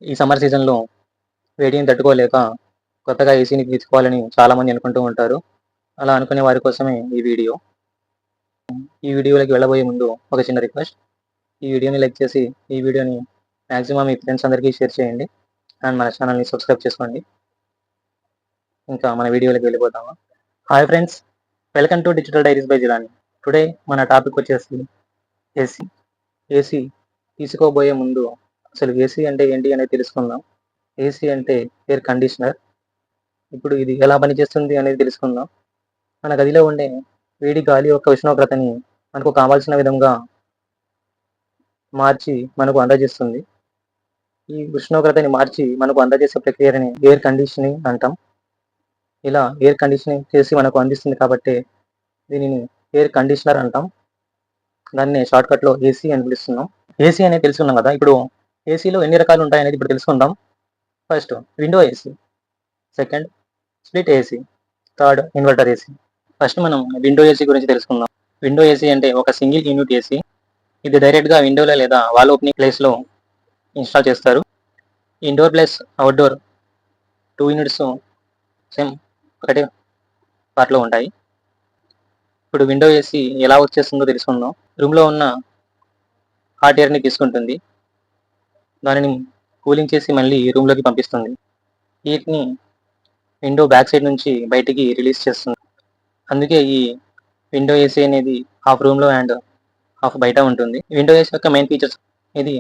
ఈ సమ్మర్ సీజన్‌లో వేడిని తట్టుకోలేక కొత్తగా ఏసీని తీసుకోవాలని చాలామంది అనుకుంటూ ఉంటారు. అలా అనుకునే వారి కోసమే ఈ వీడియో. ఈ వీడియోలోకి వెళ్ళబోయే ముందు ఒక చిన్న రిక్వెస్ట్. ఈ వీడియోని లైక్ చేసి, ఈ వీడియోని మాక్సిమం మీ ఫ్రెండ్స్ అందరికీ షేర్ చేయండి. అండ్ మన ఛానల్‌ని సబ్స్క్రైబ్ చేసుకోండి. ఇంకా మన వీడియోలోకి వెళ్ళిపోదామా? Hi friends! Welcome to digital diaries by Jilani. Today మన టాపిక్ వచ్చేసి ఏసీ. ఏసీ తీసుకోబోయే ముందు అసలు ఏసీ అంటే ఏంటి అనేది తెలుసుకుందాం. ఏసీ అంటే ఎయిర్ కండిషనర్. ఇప్పుడు ఇది ఎలా పనిచేస్తుంది అనేది తెలుసుకుందాం. మన గదిలో ఉండే వేడి గాలి యొక్క ఉష్ణోగ్రతని మనకు కావాల్సిన విధంగా మార్చి మనకు అందజేస్తుంది. ఈ ఉష్ణోగ్రతని మార్చి మనకు అందజేసే ప్రక్రియని ఎయిర్ కండిషనింగ్ అంటాం. ఇలా ఎయిర్ కండిషనింగ్ చేసి మనకు అందిస్తుంది కాబట్టే దీనిని ఎయిర్ కండిషనర్ అంటాం. దాన్నే షార్ట్‌కట్‌లో ఏసీ అని పిలుస్తున్నాం. ఏసీ అనేది తెలుసుకున్నాం కదా! ఇప్పుడు ఏసీలో ఎన్ని రకాలు ఉంటాయనేది ఇప్పుడు తెలుసుకుందాం. First window AC, second split AC, third inverter AC. First మనం విండో ఏసీ గురించి తెలుసుకుందాం. విండో ఏసీ అంటే ఒక సింగిల్ యూనిట్ ఏసీ. ఇది డైరెక్ట్‌గా విండోలో లేదా వాల్ ఓపెనింగ్ ప్లేస్‌లో ఇన్‌స్టాల్ చేస్తారు. Indoor plus outdoor 2 units same ఒకటే పార్ట్‌లో ఉంటాయి. ఇప్పుడు విండో ఏసీ ఎలా వర్క్ చేస్తుందో తెలుసుకుందాం. రూమ్‌లో ఉన్న హాట్ ఎయిర్‌ని తీసుకుంటుంది. దానిని కూలింగ్ చేసి మళ్ళీ రూమ్‌లోకి పంపిస్తుంది. హీట్‌ని విండో బ్యాక్ సైడ్ నుంచి బయటికి రిలీజ్ చేస్తుంది. అందుకే ఈ విండో ఏసీ అనేది హాఫ్ రూమ్‌లో అండ్ హాఫ్ బయట ఉంటుంది. విండో ఏసీ యొక్క మెయిన్ ఫీచర్స్ ఇది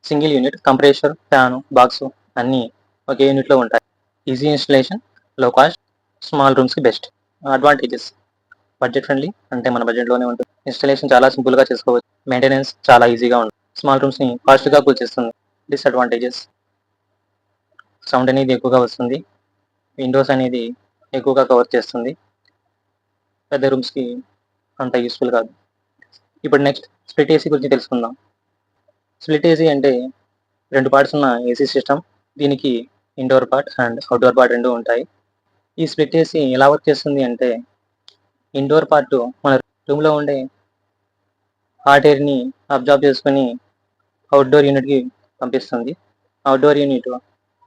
single unit, compressor, fan, box అన్నీ ఒకే యూనిట్‌లో ఉంటాయి. Easy installation, low cost, small రూమ్స్‌కి బెస్ట్. అడ్వాంటేజెస్ బడ్జెట్ ఫ్రెండ్లీ అంటే మన బడ్జెట్‌లోనే ఉంటుంది. ఇన్‌స్టాలేషన్ చాలా సింపుల్‌గా చేసుకోవచ్చు. మెయింటెనెన్స్ చాలా ఈజీగా ఉంటుంది. స్మాల్ రూమ్స్‌ని ఫాస్ట్‌గా కూల్ చేస్తుంది. డిసడ్వాంటేజెస్ సౌండ్ అనేది ఎక్కువగా వస్తుంది. విండోస్ అనేది ఎక్కువగా కవర్ చేస్తుంది. పెద్ద రూమ్స్‌కి అంత యూస్‌ఫుల్ కాదు. ఇప్పుడు నెక్స్ట్ స్ప్లిట్ ఏసీ గురించి తెలుసుకుందాం. స్ప్లిట్ ఏసీ అంటే 2 పార్ట్స్ ఉన్న ఏసీ సిస్టమ్. దీనికి indoor part and outdoor part 2 ఉంటాయి. ఈ స్ప్లిట్ ఏసీ ఎలా వర్క్ చేస్తుంది అంటే ఇండోర్ పార్ట్ మన రూమ్‌లో ఉండే హాట్ ఎయిర్‌ని అబ్జార్బ్ చేసుకొని అవుట్‌డోర్ యూనిట్‌కి పంపిస్తుంది. అవుట్‌డోర్ యూనిట్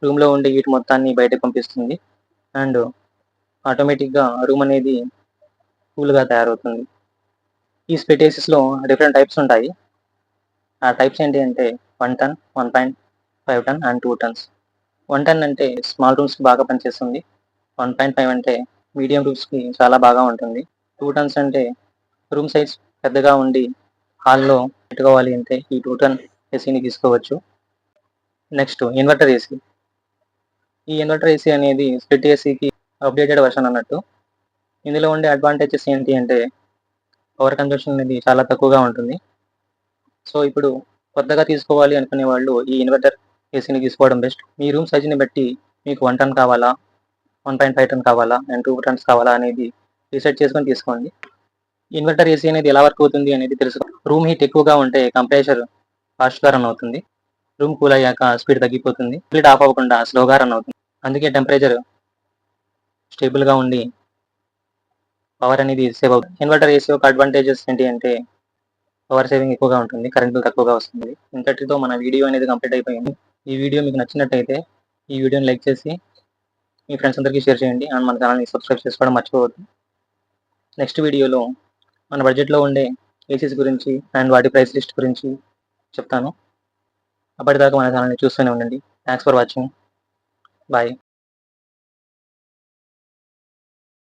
రూమ్‌లో ఉండే హీట్ మొత్తాన్ని బయటకు పంపిస్తుంది. అండ్ ఆటోమేటిక్‌గా రూమ్ అనేది కూల్‌గా తయారవుతుంది. ఈ స్ప్లిట్ ఏసీస్‌లో డిఫరెంట్ టైప్స్ ఉంటాయి. ఆ టైప్స్ ఏంటి అంటే 1 టన్, 1.5 టన్ అండ్ 2 టన్స్. 1 టన్ అంటే స్మాల్ రూమ్స్‌కి బాగా పనిచేస్తుంది. 1.5 అంటే మీడియం రూమ్స్‌కి చాలా బాగా ఉంటుంది. 2 టన్స్ అంటే రూమ్ సైజ్ పెద్దగా ఉండి హాల్‌లో పెట్టుకోవాలి అంటే ఈ 2 టన్ ఏసీని తీసుకోవచ్చు. Next inverter AC. ఈ ఇన్వర్టర్ ఏసీ అనేది స్ప్లిట్ ఏసీకి అప్‌డేటెడ్ వెర్షన్ అన్నట్టు. ఇందులో ఉండే అడ్వాంటేజెస్ ఏంటి అంటే పవర్ కన్జంప్షన్ అనేది చాలా తక్కువగా ఉంటుంది. సో, ఇప్పుడు కొత్తగా తీసుకోవాలి అనుకునే వాళ్ళు ఈ ఇన్వర్టర్ ఏసీని తీసుకోవడం బెస్ట్. మీ రూమ్ సైజ్‌ని బట్టి మీకు 1 టన్ కావాలా, 1.5 టన్ కావాలా అండ్ 2 టన్స్ కావాలా అనేది డిసైడ్ చేసుకొని తీసుకోండి. ఇన్వర్టర్ ఏసీ అనేది ఎలా వర్క్ అవుతుంది అనేది తెలుసు. రూమ్ హీట్ ఎక్కువగా ఉంటే కంప్రెషర్ ఫాస్ట్‌గా రన్ అవుతుంది. రూమ్ కూల్ అయ్యాక స్పీడ్ తగ్గిపోతుంది. స్పీడ్ ఆఫ్ అవ్వకుండా స్లోగా రన్ అవుతుంది. అందుకే టెంపరేచర్ స్టేబుల్‌గా ఉండి పవర్ అనేది సేవ్ అవుతుంది. ఇన్వర్టర్ ఏసీ యొక్క అడ్వాంటేజెస్ ఏంటి అంటే పవర్ సేవింగ్ ఎక్కువగా ఉంటుంది. కరెంట్ బిల్ తక్కువగా వస్తుంది. ఇంతటితో మన వీడియో అనేది కంప్లీట్ అయిపోయింది. ఈ వీడియో మీకు నచ్చినట్టయితే ఈ వీడియోని లైక్ చేసి మీ ఫ్రెండ్స్ అందరికీ షేర్ చేయండి. అండ్ మన ఛానల్‌ని సబ్స్క్రైబ్ చేసుకోవడం మర్చిపోవద్దు. నెక్స్ట్ వీడియోలో మన బడ్జెట్‌లో ఉండే ఏసీస్ గురించి అండ్ వాటి ప్రైస్ లిస్ట్ గురించి చెప్తాను. అప్పటిదాకా మన ఛానల్‌ని చూస్తూనే ఉండండి. Thanks for watching. బాయ్.